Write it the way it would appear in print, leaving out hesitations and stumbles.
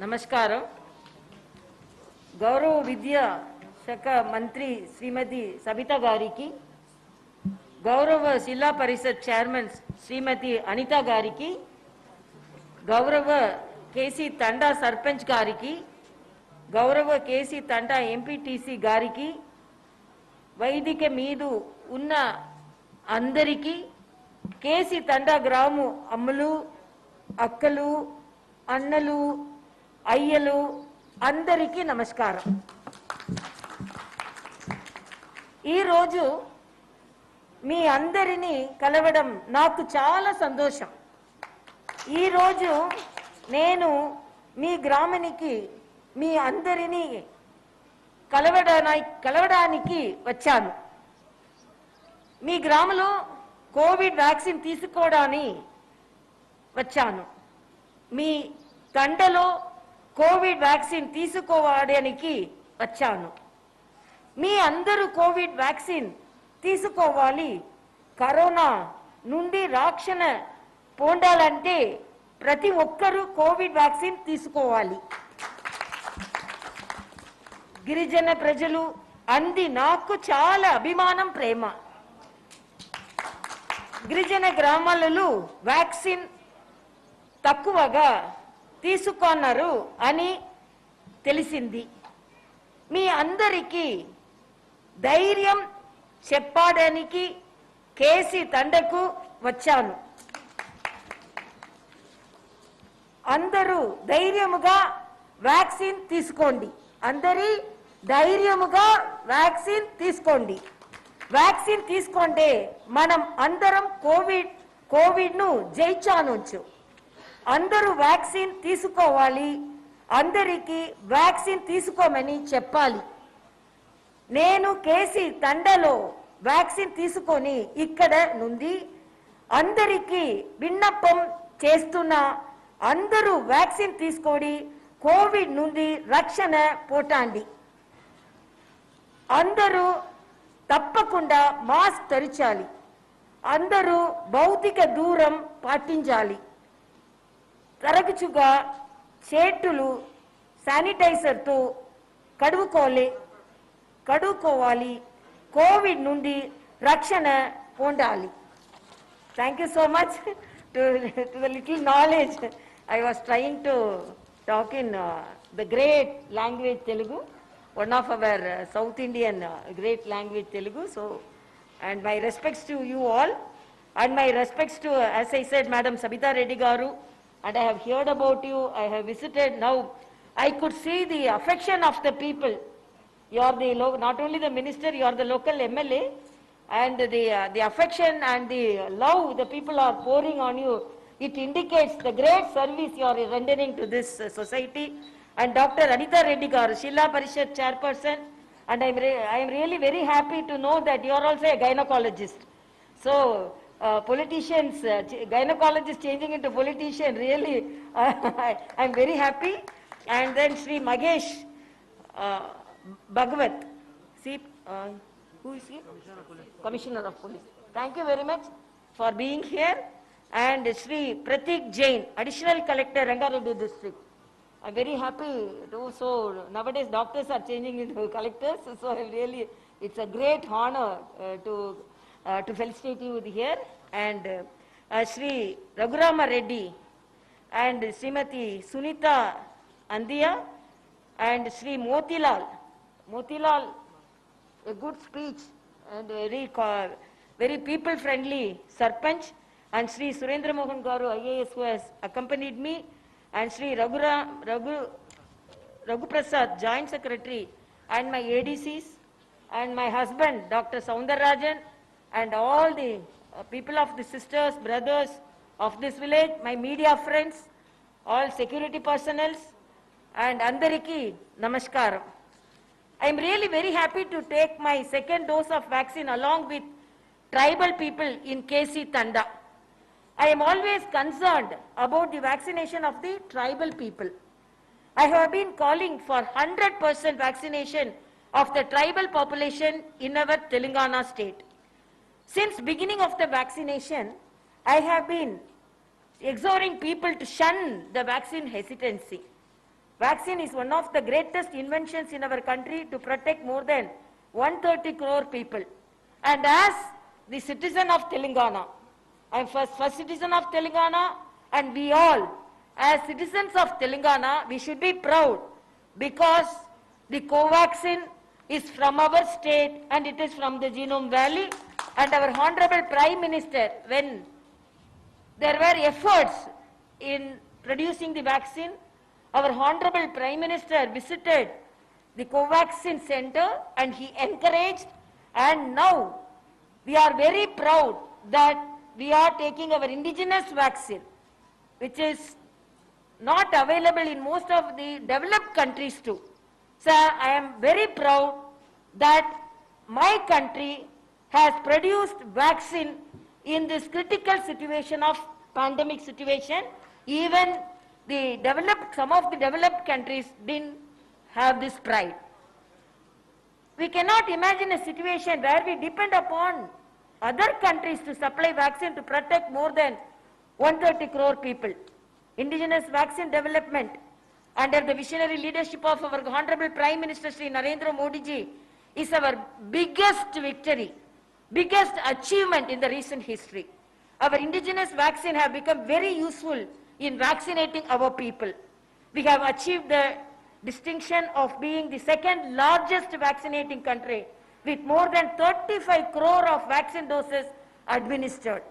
నమస్కారం. గౌరవ విద్యా శాఖ మంత్రి శ్రీమతి సబితా గారికి, గౌరవ జిల్లా పరిషత్ చైర్మన్ శ్రీమతి అనిత గారికి, గౌరవ కేసీ తండా సర్పంచ్ గారికి, గౌరవ కేసీ తండా ఎంపీటీసీ గారికి, వైదిక మీదు ఉన్న అందరికీ, కేసీ తండా గ్రాము అమ్మలు, అక్కలు, అన్నలు, అయ్యలు అందరికీ నమస్కారం. ఈరోజు మీ అందరినీ కలవడం నాకు చాలా సంతోషం. ఈరోజు నేను మీ గ్రామానికి మీ అందరినీ కలవడానికి వచ్చాను. మీ గ్రామంలో కోవిడ్ వ్యాక్సిన్ తీసుకోవడానికి వచ్చాను. మీ తండలో కోవిడ్ వ్యాక్సిన్ తీసుకోవడానికి వచ్చాను. మీ అందరూ కోవిడ్ వ్యాక్సిన్ తీసుకోవాలి. కరోనా నుండి రక్షణ పొందాలంటే ప్రతి ఒక్కరూ కోవిడ్ వ్యాక్సిన్ తీసుకోవాలి. గిరిజన ప్రజలు అంది నాకు చాలా అభిమానం, ప్రేమ. గిరిజన గ్రామాలలో వ్యాక్సిన్ తక్కువగా తీసుకున్నారు అని తెలిసింది. మీ అందరికీ ధైర్యం చెప్పడానికి కేసీ తండకు వచ్చాను. అందరూ ధైర్యముగా వ్యాక్సిన్ తీసుకోండి. అందరి ధైర్యముగా వ్యాక్సిన్ తీసుకోండి. వ్యాక్సిన్ తీసుకుంటే మనం అందరం కోవిడ్ ను జయించవచ్చు. అందరూ వ్యాక్సిన్ తీసుకోవాలి. అందరికీ వ్యాక్సిన్ తీసుకోమని చెప్పాలి. నేను కేసీ తండలో వ్యాక్సిన్ తీసుకొని ఇక్కడ నుండి అందరికీ విన్నపం చేస్తున్నా. అందరూ వ్యాక్సిన్ తీసుకొని కోవిడ్ నుండి రక్షణ పొందండి. అందరూ తప్పకుండా మాస్క్ ధరించాలి. అందరూ భౌతిక దూరం పాటించాలి. తరచుగా చేతులు శానిటైజర్తో కడుక్కోవాలి. కోవిడ్ నుండి రక్షణ పొందాలి. Thank you so much. To the little knowledge I was trying to talk in the great language Telugu, one of our South Indian great language Telugu. So, and my respects to you all, and my respects to, as I said, Madam Sabita Reddy Garu, and I have heard about you. I have visited. Now I could see the affection of the people. You are the not only the minister, you are the local MLA, and the affection and the love the people are pouring on you, it indicates the great service you are rendering to this society. And Dr. Anita Reddy Garu, Jilla Parishad chairperson, and I am really very happy to know that you are also a gynecologist. So politicians, gynecologists changing into politician, really I am very happy. And then Sri Magesh Bhagavat, see who is he? Commissioner of Police. Thank you very much for being here. And Sri Pratik Jain, Additional Collector, Rangareddy District. I am very happy to, so nowadays doctors are changing into collectors, so I really, it's a great honor to felicitate you here. And Sri Raghurama Reddy and Srimati Sunita Andiya and Sri Motilal, a good speech and very people friendly Sarpanch, and Sri Surendra Mohan Garu IAS, who has accompanied me, and Sri Raghu Prasad, Joint Secretary, and my ADCs, and my husband Dr. Soundararajan, and all the people of the sisters, brothers of this village, my media friends, all security personnel, and andariki namaskaram. I am really very happy to take my second dose of vaccine along with tribal people in KC Tanda. I am always concerned about the vaccination of the tribal people. I have been calling for 100% vaccination of the tribal population in our Telangana state. Since beginning of the vaccination, I have been exhorting people to shun the vaccine hesitancy. Vaccine is one of the greatest inventions in our country to protect more than 130 crore people. And as the citizen of Telangana, I am first citizen of Telangana, and we all, as citizens of Telangana, we should be proud because the Covaxin is from our state and it is from the Genome Valley. And our Honorable Prime Minister, when there were efforts in producing the vaccine, our Honorable Prime Minister visited the Covaxin Center and he encouraged, and now we are very proud that we are taking our indigenous vaccine, which is not available in most of the developed countries too. So I am very proud that my country has produced vaccine in this critical situation of pandemic situation. Even some of the developed countries didn't have this pride. We cannot imagine a situation where we depend upon other countries to supply vaccine to protect more than 130 crore people. Indigenous vaccine development under the visionary leadership of our Honorable Prime Minister Shri Narendra Modi ji is our biggest victory, biggest achievement in the recent history. Our indigenous vaccine have become very useful in vaccinating our people. We have achieved the distinction of being the second largest vaccinating country with more than 35 crore of vaccine doses administered.